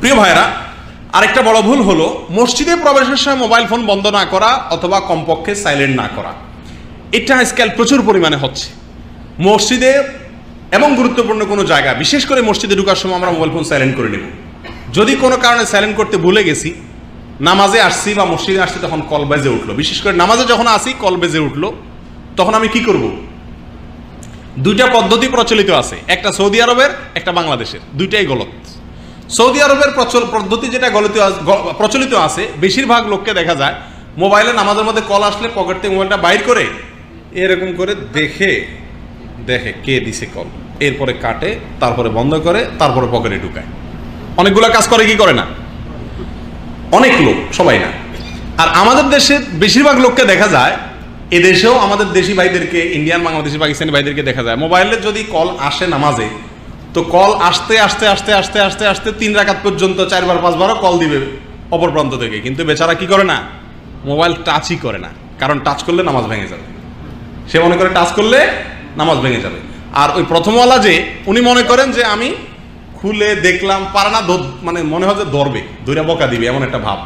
প্রিয় ভাইরা, আরেকটা বড় ভুল হলো মসজিদে প্রবেশের সময় মোবাইল ফোন বন্ধ না করা অথবা কমপক্ষে সাইলেন্ট না করা। এটা আজকাল প্রচুর পরিমাণে হচ্ছে মসজিদে এবং গুরুত্বপূর্ণ কোনো জায়গা, বিশেষ করে মসজিদে ঢোকার সময় আমরা মোবাইল ফোন সাইলেন্ট করে নেব। যদি কোনো কারণে সাইলেন্ট করতে ভুলে গেছি, নামাজে আসছি বা মসজিদে আসছি, তখন কল বেজে উঠলো, বিশেষ করে নামাজে যখন আসি কল বেজে উঠলো, তখন আমি কি করব? দুইটা পদ্ধতি প্রচলিত আছে, একটা সৌদি আরবের, একটা বাংলাদেশের, দুইটাই গলত। সৌদি আরবের পদ্ধতি যেটা প্রচলিত আছে, বেশিরভাগ লোককে দেখা যায় মোবাইলে নামাজের মধ্যে কল আসলে পকেট থেকে মোবাইলটা বাইর করে এরকম করে দেখে দেখে কে দিছে কল, এরপরে কাটে, তারপরে বন্ধ করে, তারপরে পকেটে ঢুকায়। অনেকগুলো কাজ করে কি করে না? অনেক লোক, সবাই না। আর আমাদের দেশের বেশিরভাগ লোককে দেখা যায়, এদেশেও আমাদের দেশি ভাইদেরকে, ইন্ডিয়ান, বাংলাদেশি, পাকিস্তানি ভাইদেরকে দেখা যায় মোবাইলে যদি কল আসে নামাজে, তো কল আসতে আসতে আসতে আসতে আসতে আসতে 3 রাকাত পর্যন্ত 4বার 5বারও কল দিবে অপর প্রান্ত থেকে, কিন্তু বেচারা কি করে না? মোবাইল টাচই করে না, কারণ টাচ করলে নামাজ ভেঙে যাবে। সে মনে করে টাচ করলে নামাজ ভেঙে যাবে। আর ওই প্রথমওয়ালা যে, উনি মনে করেন যে আমি খুলে দেখলাম, পারে না, মানে মনে হয় যে ধরবে, ধরে বকা দিবে, এমন একটা ভাব।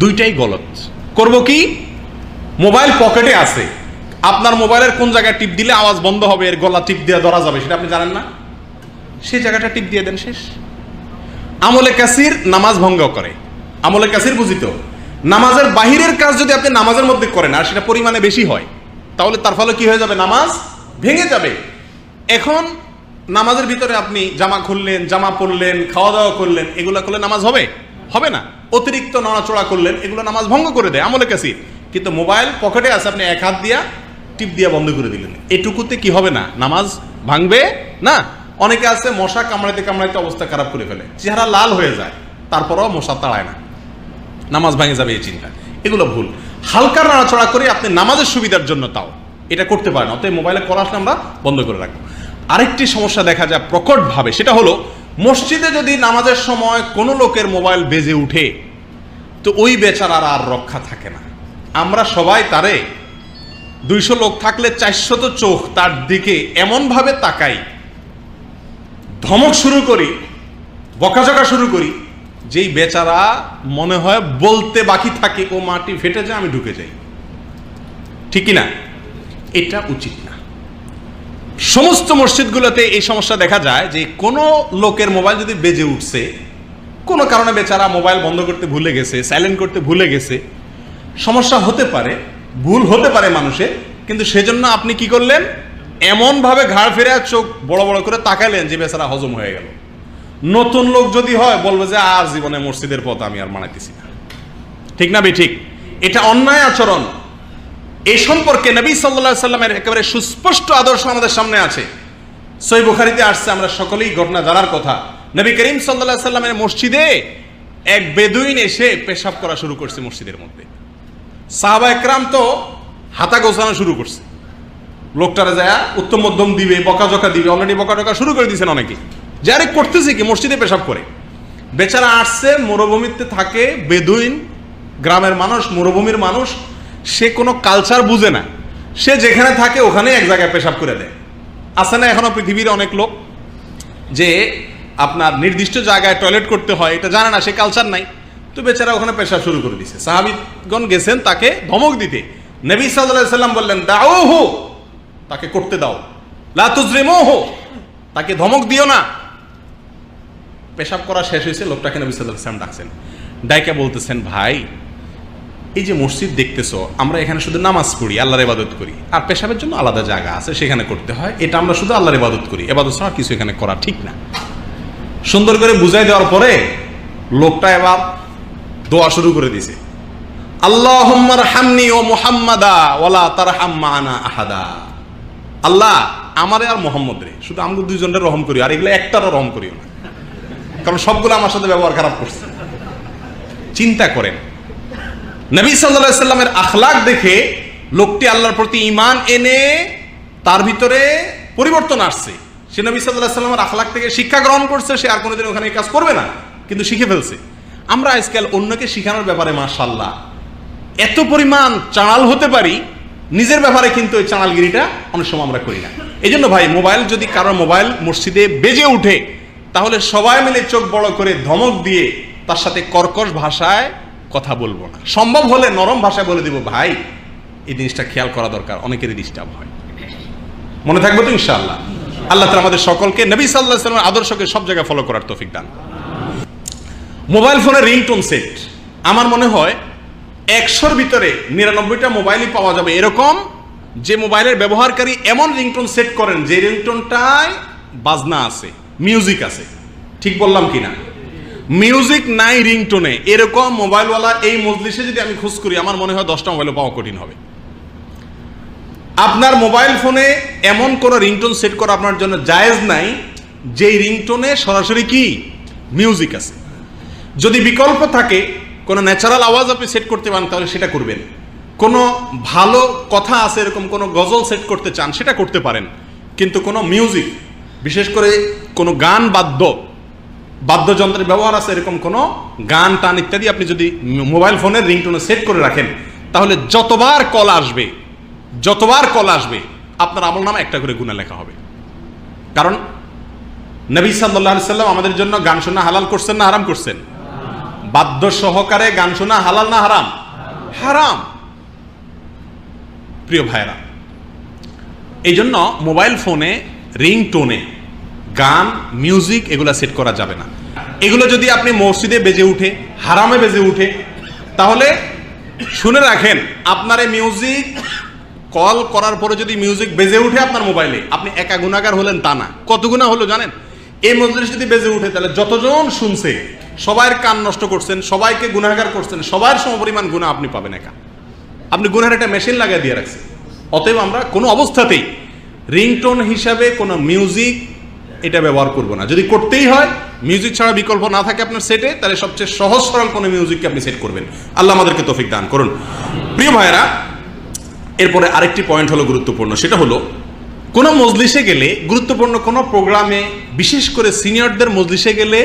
দুইটাই গলত। করব কি? মোবাইল পকেটে আছে, আপনার মোবাইলের কোন জায়গায় টিপ দিলে আওয়াজ বন্ধ হবে, এর গলা টিপ দিয়ে ধরা যাবে, সেটা আপনি জানেন না, সেই জায়গাটা টিপ দিয়ে দেন, শেষ। আমলে কাসির নামাজ ভঙ্গ করে। আমলে কাসির বুঝিত, নামাজের বাহিরের কাজ যদি আপনি নামাজের মধ্যে করেন আর সেটা পরিমাণে বেশি হয়, তাহলে তার ফলে কি হয়ে যাবে? নামাজ ভেঙে যাবে। এখন নামাজের ভিতরে আপনি জামা খুললেন, জামা পরলেন, খাওয়া দাওয়া করলেন, এগুলো করলে নামাজ হবে? হবে না। অতিরিক্ত নড়াচড়া করলেন, এগুলো নামাজ ভঙ্গ করে দেয়, আমলে কাসির। কিন্তু মোবাইল পকেটে আছে, আপনি এক হাত দিয়া টিপ দিয়া বন্ধ করে দিলেন, এটুকুতে কি হবে না? নামাজ ভাঙবে না। অনেকে আছে মশা কামড়াইতে কামড়াইতে অবস্থা খারাপ করে ফেলে, চেহারা লাল হয়ে যায়, তারপরও মশা তাড়ায় না, নামাজ ভেঙে যাবে এই চিন্তা। এগুলো ভুল। হালকা নাড়াচড়া করে আপনি নামাজের সুবিধার জন্য তাও এটা করতে পারেন, অতএব মোবাইলে কল আসলে আমরা বন্ধ করে রাখবো। আরেকটি সমস্যা দেখা যায় প্রকটভাবে, সেটা হলো মসজিদে যদি নামাজের সময় কোনো লোকের মোবাইল বেজে উঠে, তো ওই বেচারার আর রক্ষা থাকে না। আমরা সবাই তারে 200 লোক থাকলে 400 চোখ তার দিকে এমনভাবে তাকাই, ধমক শুরু করি, বকাঝকা শুরু করি, যেই বেচারা মনে হয় বলতে বাকি থাকে, ও মাটি ফেটে যায়, আমি ঢুকে যাই। ঠিক কিনা? এটা উচিত না। সমস্ত মসজিদগুলোতে এই সমস্যা দেখা যায় যে কোনো লোকের মোবাইল যদি বেজে উঠছে, কোনো কারণে বেচারা মোবাইল বন্ধ করতে ভুলে গেছে, সাইলেন্ট করতে ভুলে গেছে, সমস্যা হতে পারে, ভুল হতে পারে মানুষের, কিন্তু সেজন্য আপনি কি করলেন? এমনভাবে ঘাড় ফেরে চোখ বড় বড় করে তাকাইলেন যে বেচারা হজম হয়ে গেল। নতুন লোক যদি হয় বলবে যে আর জীবনে মসজিদের পথ আমি আর মানাইতেছি না। ঠিক না ঠিক? এটা অন্যায় আচরণ। এই সম্পর্কে নবী সাল্লাল্লাহু আলাইহি সাল্লামের একেবারে সুস্পষ্ট আদর্শ আমাদের সামনে আছে। সহিহ বুখারীতে আসছে, আমরা সকলেই ঘটনা জানার কথা। নবী করিম সাল্লাল্লাহু আলাইহি সাল্লামের মসজিদে এক বেদুইন এসে পেশাব করা শুরু করছে মসজিদের মধ্যে। সাহাবা একরাম তো হাতা গোছানো শুরু করছে, লোকটারা যায় উত্তম মধ্যম দিবে, বকাঝকা দিবে, অলরেডি বকাঝকা শুরু করে দিয়েছেন অনেকে, যারে করতেছে কি মসজিদে পেশাব করে। বেচারা আসছে, মরুভূমিতে থাকে, বেদুইন, গ্রামের মানুষ, মরুভূমির মানুষ, সে কোনো কালচার বুঝে না, সে যেখানে থাকে ওখানে এক জায়গায় পেশাব করে দেয়। আছে না এখনো পৃথিবীর অনেক লোক যে আপনার নির্দিষ্ট জায়গায় টয়লেট করতে হয় এটা জানে না, সে কালচার নাই, তো বেচারা ওখানে পেশাব শুরু করে দিছে। সাহাবীগণ গেছেন তাকে ধমক দিতে, নবী সাল্লাল্লাহু আলাইহি সাল্লাম বললেন দাউহু, তাকে করতে দাও, লা তুজরিমুহু, তাকে ধমক দিও না। পেশাব করা শেষ হয়েছে, লোকটাকে নবী সাল্লাল্লাহু আলাইহি সাল্লাম ডাকছেন, ডাইকা বলতেছেন, ভাই এই যে মসজিদ দেখতেছো, আমরা এখানে শুধু নামাজ পড়ি, আল্লাহর ইবাদত করি, আর পেশাবের জন্য আলাদা জায়গা আছে, সেখানে করতে হয়, এটা আমরা শুধু আল্লাহর ইবাদত করি, ইবাদত ছাড়া কিছু এখানে করা ঠিক না। সুন্দর করে বুঝাই দেওয়ার পরে লোকটা এবার দোয়া শুরু করে দিয়েছে, আল্লাহুম্মা রহামনি ও মুহাম্মাদা ওয়ালা তারহাম মা'ানা আহাদা। আল্লাহ আমারে আর মুহাম্মদ রে, শুধু আমরা দুইজনের রহম করি, আর এগুলো একটারও রহম করিও না, কারণ সবগুলো আমার সাথে ব্যবহার খারাপ করছে। চিন্তা করেন, নবী সাল্লাল্লাহু আলাইহি সাল্লামের আখলাক দেখে লোকটি আল্লাহর প্রতি ঈমান এনে তার ভিতরে পরিবর্তন আসছে। সে নবী সাল্লাল্লাহু আলাইহি সাল্লামের আখলাক থেকে শিক্ষা গ্রহণ করছে, সে আর কোনোদিন ওখানে কাজ করবে না, কিন্তু শিখে ফেলছে। আমরা আজকাল অন্যকে শিখানোর ব্যাপারে মাশাআল্লাহ এত পরিমাণ চাঁড়াল হতে পারি, নিজের ব্যাপারে কিন্তু ওই চাঁড়ালগিরিটা অনেক সময় আমরা করি না। এই জন্য ভাই, মোবাইল যদি কারো মোবাইল মসজিদে বেজে উঠে, তাহলে সবাই মিলে চোখ বড় করে ধমক দিয়ে তার সাথে কর্কশ ভাষায় কথা বলবো না। সম্ভব হলে নরম ভাষায় বলে দিব, ভাই এই জিনিসটা খেয়াল করা দরকার, অনেকেরই ডিস্টার্ব হয়। মনে থাকবে তো ইনশাআল্লাহ? আল্লাহ তাআলা আমাদের সকলকে নবী সাল্লাল্লাহু আলাইহি ওয়াসাল্লামের আদর্শকে সব জায়গায় ফলো করার তৌফিক দান। মোবাইল ফোনের রিংটোন সেট, আমার মনে হয় 100-র ভিতরে 99টা মোবাইলই পাওয়া যাবে এরকম যে মোবাইলের ব্যবহারকারী এমন রিংটোন সেট করেন যে রিংটোনটায় বাজনা আছে, মিউজিক আছে। ঠিক বললাম কিনা? মিউজিক নাই রিংটোনে, এরকম মোবাইলওয়ালা এই মজলিসে যদি আমি খোঁজ করি, আমার মনে হয় 10টা মোবাইলও পাওয়া কঠিন হবে। আপনার মোবাইল ফোনে এমন কোনো রিংটোন সেট করা আপনার জন্য জায়েজ নাই যেই রিংটোনে সরাসরি কি মিউজিক আছে। যদি বিকল্প থাকে, কোনো ন্যাচারাল আওয়াজ আপনি সেট করতে পারেন, তাহলে সেটা করবেন। কোনো ভালো কথা আছে এরকম কোনো গজল সেট করতে চান, সেটা করতে পারেন। কিন্তু কোনো মিউজিক, বিশেষ করে কোনো গান বাদ্যযন্ত্রের ব্যবহার আছে এরকম কোনো গান টান ইত্যাদি আপনি যদি মোবাইল ফোনের রিংটোনে সেট করে রাখেন, তাহলে যতবার কল আসবে আপনার আমলনামা একটা করে গুনাহ লেখা হবে। কারণ নবী সাল্লাল্লাহু আলাইহি সাল্লাম আমাদের জন্য গান শোনা হালাল করছেন না হারাম করছেন? বাদ্য সহকারে গান শোনা হালাল না হারাম? হারাম। প্রিয় ভাইরা, এই জন্য মোবাইল ফোনে রিংটোনে গান, মিউজিক এগুলা সেট করা যাবে না। এগুলো যদি আপনি মসজিদে বেজে উঠে, হারামে বেজে উঠে, তাহলে শুনে রাখেন, আপনার এই মিউজিক কল করার পরে যদি মিউজিক বেজে উঠে আপনার মোবাইলে, আপনি একা গুনাহগার হলেন তা না। কত গুনাহ হলো জানেন? এই মজলিস যদি বেজে উঠে, তাহলে যতজন শুনছে সবার কান নষ্ট করছেন, সবাইকে গুনাহগার করছেন, সবার সমপরিমাণ গুনাহ আপনি পাবেন একা। আপনি গুনাহের একটা মেশিন লাগিয়ে দিয়ে রাখছেন। অতএব আমরা কোনো অবস্থাতেই রিংটোন হিসাবে কোনো মিউজিক এটা ব্যবহার করব না। যদি করতেই হয়, মিউজিক ছাড়া বিকল্প না থাকে আপনার সেটে, তাহলে সবচেয়ে সহজ সরল কোনো মিউজিককে আপনি সেট করবেন। আল্লাহ আমাদেরকে তৌফিক দান করুন। প্রিয় ভাইরা, এরপরে আরেকটি পয়েন্ট হলো গুরুত্বপূর্ণ, সেটা হলো কোনো মজলিসে গেলে, গুরুত্বপূর্ণ কোনো প্রোগ্রামে, বিশেষ করে সিনিয়রদের মজলিসে গেলে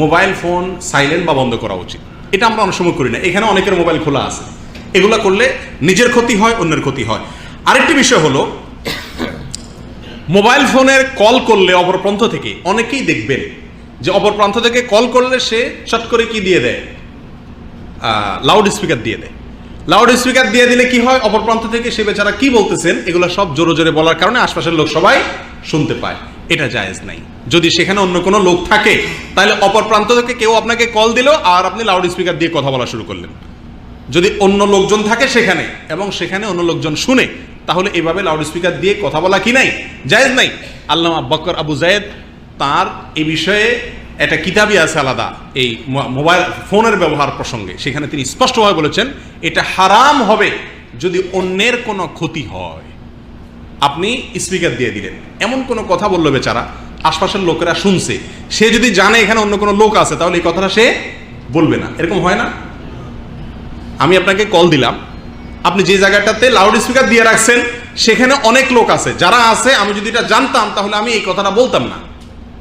মোবাইল ফোন সাইলেন্ট বা বন্ধ করা উচিত। এটা আমরা অনেক সময় করি না। এখানে অনেকের মোবাইল খোলা আছে, এগুলা করলে নিজের ক্ষতি হয়, অন্যের ক্ষতি হয়। আরেকটি বিষয় হলো, মোবাইল ফোনের কল করলে অপর প্রান্ত থেকে, অনেকেই দেখবেন যে অপর প্রান্ত থেকে কল করলে সে চট করে কি দিয়ে দেয়, লাউড স্পিকার দিয়ে দেয়। লাউড স্পিকার দিয়ে দিলে কি হয়, অপর প্রান্ত থেকে সে বেচারা কি বলতেছেন এগুলো সব জোরে জোরে বলার কারণে আশপাশের লোক সবাই শুনতে পায়। এটা জায়েজ নাই। যদি সেখানে অন্য কোনো লোক থাকে, তাহলে অপর প্রান্ত থেকে কেউ আপনাকে কল দিল আর আপনি লাউড স্পিকার দিয়ে কথা বলা শুরু করলেন, যদি অন্য লোকজন থাকে সেখানে এবং সেখানে অন্য লোকজন শুনে, তাহলে এইভাবে লাউড স্পিকার দিয়ে কথা বলা কি নাই, জায়েজ নাই। আল্লামা বকর আবু জায়েদ তার এই বিষয়ে একটা কিতাবই আছে আলাদা, এই মোবাইল ফোনের ব্যবহার প্রসঙ্গে। সেখানে তিনি স্পষ্টভাবে বলেছেন, এটা হারাম হবে যদি অন্যের কোনো ক্ষতি হয়। আপনি স্পিকার দিয়ে দিলেন, এমন কোনো কথা বললো বেচারা, আশপাশের লোকেরা শুনছে, সে যদি জানে এখানে অন্য কোনো লোক আছে, তাহলে এই কথাটা সে বলবে না। এরকম হয় না? আমি আপনাকে কল দিলাম, আপনি যে জায়গাটাতে লাউড স্পিকার দিয়ে রাখছেন সেখানে অনেক লোক আছে, যারা আছে আমি যদি এটা জানতাম তাহলে আমি এই কথাটা বলতাম না।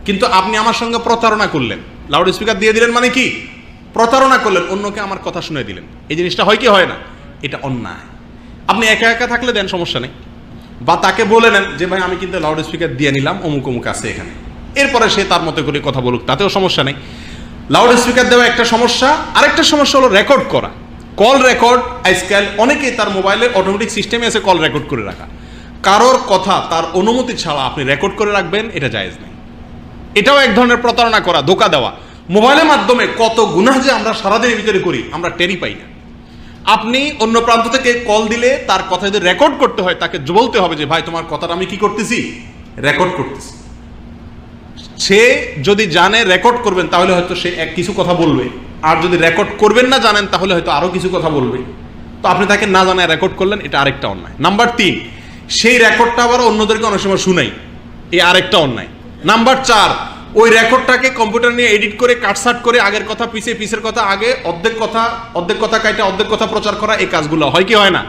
কিন্তু আপনি আমার সঙ্গে প্রতারণা করলেন, লাউড স্পিকার দিয়ে দিলেন মানে কি, প্রতারণা করলেন, অন্যকে আমার কথা শুনে দিলেন। এই জিনিসটা হয় কি হয় না? এটা অন্যায়। আপনি একা একা থাকলে দেন, সমস্যা নেই, বা তাকে বলে নেন যে ভাই আমি কিন্তু লাউড স্পিকার দিয়ে নিলাম, অমুক অমুক আছে এখানে, এরপরে সে তার মতো করে কথা বলুক, তাতেও সমস্যা নেই। লাউড স্পিকার দেওয়া একটা সমস্যা। আরেকটা সমস্যা হলো রেকর্ড করা, কল রেকর্ড। আজকাল অনেকেই তার মোবাইলে অটোমেটিক সিস্টেমে আছে কল রেকর্ড করে রাখা। কারোর কথা তার অনুমতি ছাড়া আপনি রেকর্ড করে রাখবেন, এটা জায়েজ নেই। এটাও এক ধরনের প্রতারণা করা, ধোঁকা দেওয়া। মোবাইলের মাধ্যমে কত গুনাহ যে আমরা সারাদিনের ভিতরে করি, আমরা টেরই পাই না। আপনি অন্য প্রান্ত থেকে কল দিলে তার কথা যদি রেকর্ড করতে হয়, তাকে বলতে হবে যে ভাই তোমার কথাটা আমি কি করতেছি, রেকর্ড করতেছি। সে যদি জানে রেকর্ড করবেন, তাহলে হয়তো সে কিছু কথা বলবে, আর যদি রেকর্ড করবেন না জানেন, তাহলে হয়তো আরো কিছু কথা বলবে। তো আপনি তাকে না জানায় রেকর্ড করলেন, এটা আরেকটা অন্যায়। নাম্বার 3, সেই রেকর্ডটা আবার অন্যদেরকে অনেক সময় শুনাই, এই আরেকটা অন্যায়। নাম্বার 4, ওই রেকর্ডটাকে কম্পিউটার নিয়ে এডিট করে কাটসাট করে আগের কথা পিছে, পিছের কথা আগে, অর্ধেক কথা কাটা অর্ধেক কথা প্রচার করা, এই কাজগুলো হয় কি হয় না?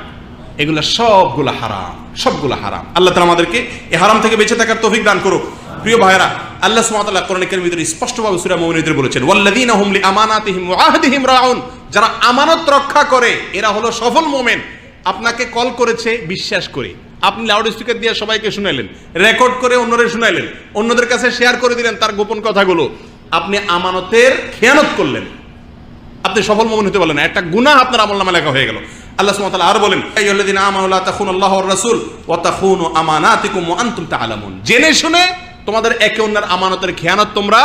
এগুলো সবগুলো হারাম, সবগুলো হারাম। আল্লাহ তাআলা আমাদেরকে এই হারাম থেকে বেঁচে থাকার তৌফিক দান করুক। প্রিয় ভাইরা, আল্লাহ সুবহানাহু ওয়া তাআলা কোরআন কারীমের ভিতরে স্পষ্টভাবে সূরা মুমিনুনের বলেছেন, ওয়াল্লাযীনা হুম লিআমানাতিহিম ওয়া আহদিহিম রাউন, যারা আমানত রক্ষা করে এরা হলো সফল মুমিন। আপনাকে কল করেছে বিশ্বাস করে, আপনি লাউড স্পিকার দিয়ে সবাইকে শুনাইলেন, রেকর্ড করে অন্যদের শুনাইলেন, অন্যদের কাছে শেয়ার করে দিলেন তার গোপন কথাগুলো, আপনি আমানতের খেয়ানত করলেন, আপনি সফল মুমিন হতে পারলেন না, একটা গুনাহ আপনার আমলনামায় লেখা হয়ে গেল। আল্লাহ সুবহানাহু ওয়া তাআলা আর বলেন, আইয়ুহাল্লাযীনা আমানু লা তাখুনুল্লাহা ওয়ার রাসূল ওয়া তাখুনু আমানাতিকুম ওয়া আনতুম তা'লামুন, জেনে শুনে তোমাদের একে অন্যের আমানতের খেয়ানত তোমরা